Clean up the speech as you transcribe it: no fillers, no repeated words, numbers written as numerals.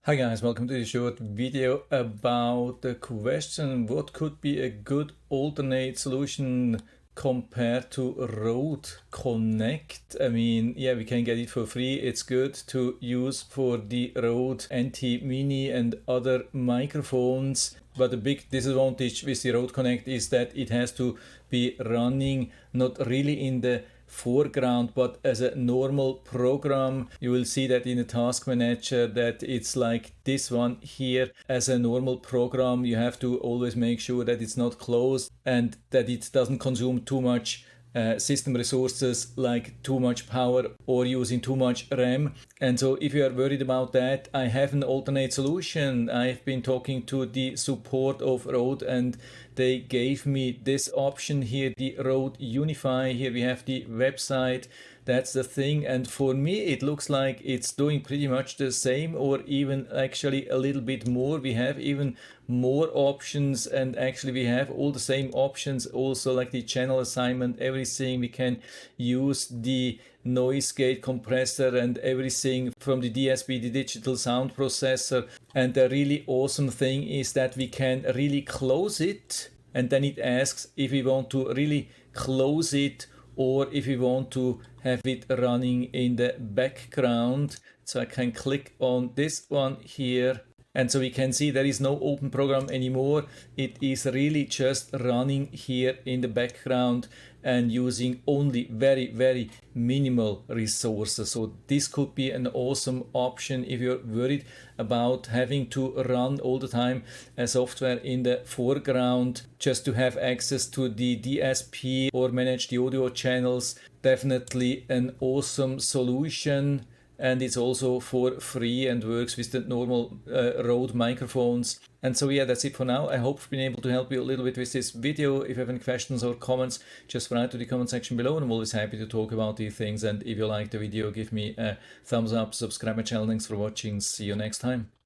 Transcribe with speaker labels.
Speaker 1: Hi guys, welcome to this short video about the question what could be a good alternate solution compared to Rode Connect. I mean, yeah, we can get it for free. It's good to use for the Rode NT Mini and other microphones. But the big disadvantage with the Rode Connect is that it has to be running not really in the foreground but as a normal program. You will see that in the task manager that it's like this one here. As a normal program, you have to always make sure that it's not closed and that it doesn't consume too much system resources, like too much power or using too much RAM. And so if you are worried about that, I have an alternate solution. I've been talking to the support of Rode and they gave me this option here, the Rode Unify. Here we have the website. That's the thing, and for me it looks like it's doing pretty much the same or even actually a little bit more. We have even more options, and actually we have all the same options also, like the channel assignment, everything. We can use the noise gate compressor and everything from the DSP, the digital sound processor. And the really awesome thing is that we can really close it, and then it asks if we want to really close it or if we want to have it running in the background. So I can click on this one here, and so we can see there is no open program anymore. It is really just running here in the background and using only very minimal resources. So this could be an awesome option if you're worried about having to run all the time a software in the foreground just to have access to the DSP or manage the audio channels. Definitely an awesome solution. And it's also for free and works with the normal Rode microphones. And so yeah, that's it for now. I hope I've been able to help you a little bit with this video. If you have any questions or comments, just write to the comment section below, and I'm always happy to talk about these things. And if you like the video, give me a thumbs up, subscribe my channel. Thanks for watching. See you next time.